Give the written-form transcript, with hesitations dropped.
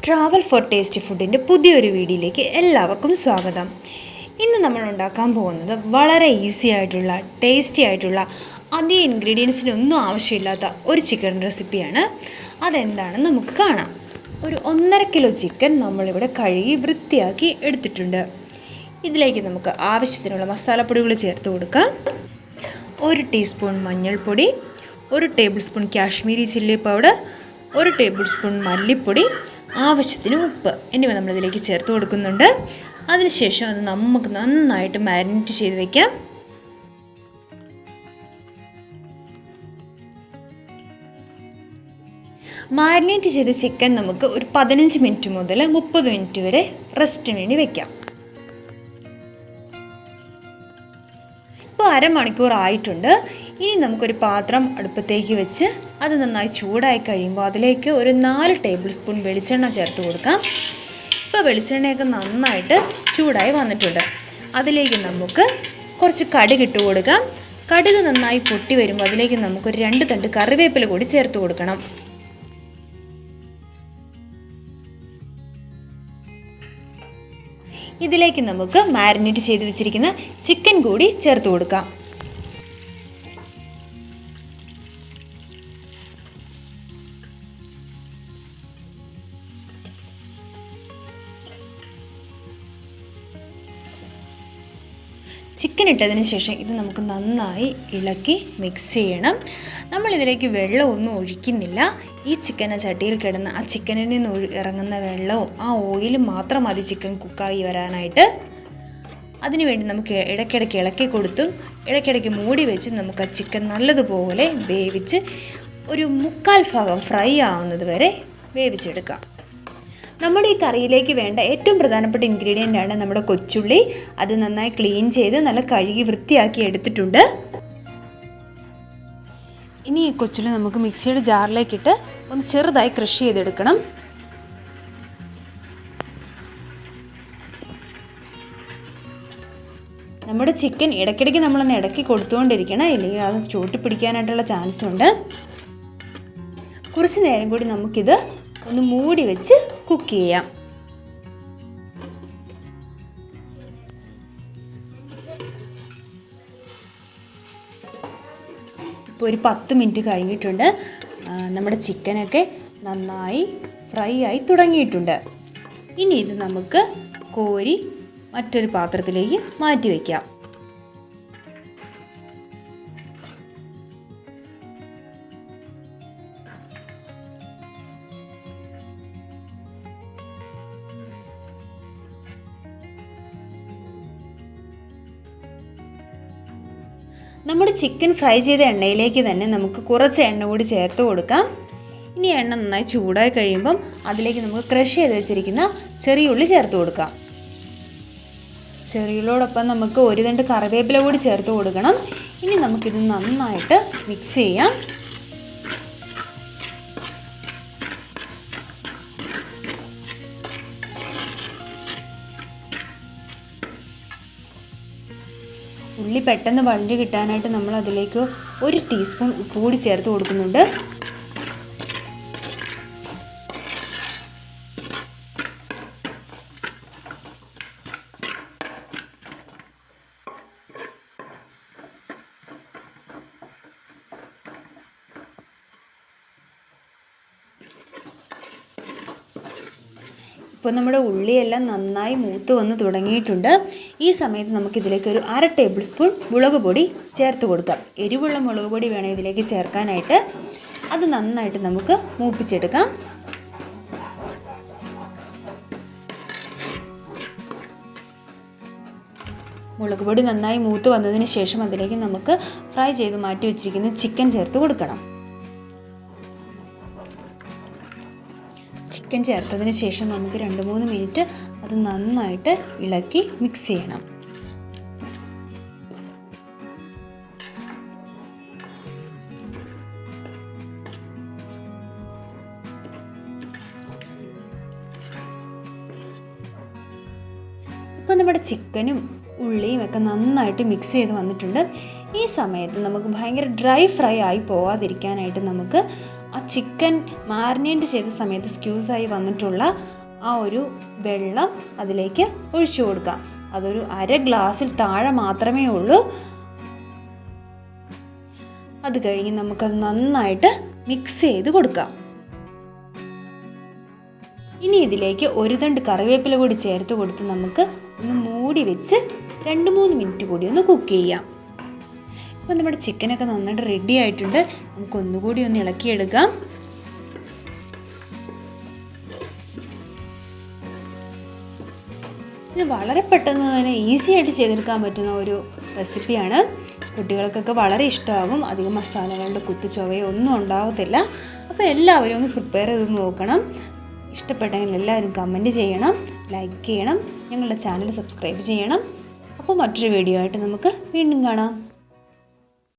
Travel four tasty ഫുഡിൻ്റെ പുതിയൊരു വീഡിയോയിലേക്ക് എല്ലാവർക്കും സ്വാഗതം. ഇന്ന് നമ്മൾ ഉണ്ടാക്കാൻ പോകുന്നത് വളരെ ഈസി ആയിട്ടുള്ള ടേസ്റ്റി ആയിട്ടുള്ള അധികം ഇൻഗ്രീഡിയൻസിനൊന്നും ആവശ്യമില്ലാത്ത ഒരു ചിക്കൻ റെസിപ്പിയാണ്. അതെന്താണെന്ന് നമുക്ക് കാണാം. ഒരു 1.5 കിലോ ചിക്കൻ നമ്മളിവിടെ കഴുകി വൃത്തിയാക്കി എടുത്തിട്ടുണ്ട്. ഇതിലേക്ക് നമുക്ക് ആവശ്യത്തിനുള്ള മസാലപ്പൊടികൾ ചേർത്ത് കൊടുക്കാം. 1 ടീസ്പൂൺ മഞ്ഞൾപ്പൊടി, 1 table spoon Kashmiri chilli powder, 1 table spoon മല്ലിപ്പൊടി, ആവശ്യത്തിന് ഉപ്പ് എന്നിവ നമ്മളിതിലേക്ക് ചേർത്ത് കൊടുക്കുന്നുണ്ട്. അതിനുശേഷം അത് നമുക്ക് നന്നായിട്ട് മാരിനേറ്റ് ചെയ്ത് വയ്ക്കാം. മാരിനേറ്റ് ചെയ്ത ചിക്കൻ നമുക്ക് ഒരു 15 മിനിറ്റ് മുതൽ 30 മിനിറ്റ് വരെ റെസ്റ്റിന് വേണ്ടി വയ്ക്കാം. ഇപ്പോൾ അരമണിക്കൂർ ആയിട്ടുണ്ട്. ഇനി നമുക്കൊരു പാത്രം അടുപ്പത്തേക്ക് വെച്ച് അത് നന്നായി ചൂടായി കഴിയുമ്പോൾ അതിലേക്ക് ഒരു 4 ടേബിൾ സ്പൂൺ വെളിച്ചെണ്ണ ചേർത്ത് കൊടുക്കാം. ഇപ്പോൾ വെളിച്ചെണ്ണയൊക്കെ നന്നായിട്ട് ചൂടായി വന്നിട്ടുണ്ട്. അതിലേക്ക് നമുക്ക് കുറച്ച് കടുക് ഇട്ട് കൊടുക്കാം. കടുക് നന്നായി പൊട്ടി വരുമ്പോൾ അതിലേക്ക് നമുക്കൊരു 2 തണ്ട് കറിവേപ്പില കൂടി ചേർത്ത് കൊടുക്കണം. ഇതിലേക്ക് നമുക്ക് മാരിനേറ്റ് ചെയ്ത് വെച്ചിരിക്കുന്ന ചിക്കൻ കൂടി ചേർത്ത് കൊടുക്കാം. ചിക്കൻ ഇട്ടതിന് ശേഷം ഇത് നമുക്ക് നന്നായി ഇളക്കി മിക്സ് ചെയ്യണം. നമ്മളിതിലേക്ക് വെള്ളമൊന്നും ഒഴിക്കുന്നില്ല. ഈ ചിക്കൻ ചട്ടിയിൽ കിടന്ന് ആ ചിക്കനിൽ നിന്ന് ഇറങ്ങുന്ന വെള്ളവും ആ ഓയിലും മാത്രം മതി ചിക്കൻ കുക്കായി വരാനായിട്ട്. അതിനുവേണ്ടി നമുക്ക് ഇടയ്ക്കിടയ്ക്ക് ഇളക്കി കൊടുത്തും ഇടയ്ക്കിടയ്ക്ക് മൂടി വെച്ച് നമുക്ക് ആ ചിക്കൻ നല്ലതുപോലെ വേവിച്ച് ഒരു 1/4 ഭാഗം ഫ്രൈ ആവുന്നത് വരെ വേവിച്ചെടുക്കാം. നമ്മുടെ ഈ കറിയിലേക്ക് വേണ്ട ഏറ്റവും പ്രധാനപ്പെട്ട ഇൻഗ്രീഡിയൻ്റ് ആണ് നമ്മുടെ കൊച്ചുള്ളി. അത് നന്നായി ക്ലീൻ ചെയ്ത് നല്ല കഴുകി വൃത്തിയാക്കി എടുത്തിട്ടുണ്ട്. ഇനി ഈ കൊച്ചുള്ളി നമുക്ക് മിക്സിയുടെ ജാറിലേക്കിട്ട് ഒന്ന് ചെറുതായി ക്രഷ് ചെയ്തെടുക്കണം. നമ്മുടെ ചിക്കൻ ഇടയ്ക്കിടയ്ക്ക് നമ്മളൊന്ന് ഇടയ്ക്ക് കൊടുത്തുകൊണ്ടിരിക്കണം, ഇല്ലെങ്കിൽ അത് ചൂട്ടി പിടിക്കാനായിട്ടുള്ള ചാൻസ് ഉണ്ട്. കുറച്ച് നേരം കൂടി നമുക്കിത് ഒന്ന് മൂടി വെച്ച് കുക്ക് ചെയ്യാം. ഇപ്പോൾ ഒരു 10 മിനിറ്റ് കഴിഞ്ഞിട്ടുണ്ട്. നമ്മുടെ ചിക്കനൊക്കെ നന്നായി ഫ്രൈ ആയി തുടങ്ങിയിട്ടുണ്ട്. ഇനി ഇത് നമുക്ക് കോരി മറ്റൊരു പാത്രത്തിലേക്ക് മാറ്റി വയ്ക്കാം. നമ്മുടെ ചിക്കൻ ഫ്രൈ ചെയ്ത എണ്ണയിലേക്ക് തന്നെ നമുക്ക് കുറച്ച് എണ്ണ കൂടി ചേർത്ത് കൊടുക്കാം. ഇനി എണ്ണ നന്നായി ചൂടായി കഴിയുമ്പം അതിലേക്ക് നമുക്ക് ക്രഷ് ചെയ്ത് വെച്ചിരിക്കുന്ന ചെറിയ ഉള്ളി ചേർത്ത് കൊടുക്കാം. ചെറിയുള്ളിയോടൊപ്പം നമുക്ക് 1 തണ്ട് കറിവേപ്പില കൂടി ചേർത്ത് കൊടുക്കണം. ഇനി നമുക്കിത് നന്നായിട്ട് മിക്സ് ചെയ്യാം. ഉള്ളി പെട്ടെന്ന് വഴഞ്ഞ് കിട്ടാനായിട്ട് നമ്മൾ അതിലേക്ക് 1 ടീസ്പൂൺ ഉപ്പ് കൂടി ചേർത്ത് കൊടുക്കുന്നുണ്ട്. ഇപ്പോൾ നമ്മുടെ ഉള്ളിയെല്ലാം നന്നായി മൂത്ത് വന്ന് തുടങ്ങിയിട്ടുണ്ട്. ഈ സമയത്ത് നമുക്കിതിലേക്ക് ഒരു 1/2 ടേബിൾ സ്പൂൺ മുളക് പൊടി ചേർത്ത് കൊടുക്കാം. എരിവുള്ള മുളക് പൊടി വേണം ഇതിലേക്ക് ചേർക്കാനായിട്ട്. അത് നന്നായിട്ട് നമുക്ക് മൂപ്പിച്ചെടുക്കാം. മുളക് പൊടി നന്നായി മൂത്ത് വന്നതിന് ശേഷം അതിലേക്ക് നമുക്ക് ഫ്രൈ ചെയ്ത് മാറ്റി വെച്ചിരിക്കുന്ന ചിക്കൻ ചേർത്ത് കൊടുക്കണം. ചിക്കൻ ചേർത്തതിന് ശേഷം നമുക്ക് 2-3 മിനിറ്റ് അത് നന്നായിട്ട് ഇളക്കി മിക്സ് ചെയ്യണം. ഇപ്പോൾ നമ്മുടെ ചിക്കനും ഉള്ളിയും ഒക്കെ നന്നായിട്ട് മിക്സ് ചെയ്ത് വന്നിട്ടുണ്ട്. ഈ സമയത്ത് നമുക്ക് ഭയങ്കര ഡ്രൈ ഫ്രൈ ആയി പോവാതിരിക്കാനായിട്ട് നമുക്ക് ആ ചിക്കൻ മാരിനേറ്റ് ചെയ്ത സമയത്ത് സ്ക്യൂസായി വന്നിട്ടുള്ള ആ ഒരു വെള്ളം അതിലേക്ക് ഒഴിച്ചു കൊടുക്കാം. അതൊരു 1/2 ഗ്ലാസ്സിൽ താഴെ മാത്രമേ ഉള്ളൂ. അത് കഴിഞ്ഞ് നമുക്കത് നന്നായിട്ട് മിക്സ് ചെയ്ത് കൊടുക്കാം. ഇനി ഇതിലേക്ക് 1 തണ്ട് കറിവേപ്പില കൂടി ചേർത്ത് കൊടുത്ത് നമുക്ക് ഒന്ന് മൂടി വെച്ച് 2-3 മിനിറ്റ് കൂടി ഒന്ന് കുക്ക് ചെയ്യാം. അപ്പോൾ നമ്മുടെ ചിക്കനൊക്കെ നന്നായിട്ട് റെഡി ആയിട്ടുണ്ട്. നമുക്കൊന്നുകൂടി ഒന്ന് ഇളക്കിയെടുക്കാം. ഇത് വളരെ പെട്ടെന്ന് തന്നെ ഈസി ആയിട്ട് ചെയ്തെടുക്കാൻ പറ്റുന്ന ഒരു റെസിപ്പിയാണ്. കുട്ടികൾക്കൊക്കെ വളരെ ഇഷ്ടമാകും. അധികം മസാലകളുടെ കുത്തുചൊവയോ ഒന്നും ഉണ്ടാവത്തില്ല. അപ്പോൾ എല്ലാവരും ഒന്ന് പ്രിപ്പയർ ചെയ്ത് നോക്കണം. ഇഷ്ടപ്പെട്ടെങ്കിൽ എല്ലാവരും കമൻറ്റ് ചെയ്യണം, ലൈക്ക് ചെയ്യണം, ഞങ്ങളുടെ ചാനൽ സബ്സ്ക്രൈബ് ചെയ്യണം. അപ്പോൾ മറ്റൊരു വീഡിയോ ആയിട്ട് നമുക്ക് വീണ്ടും കാണാം.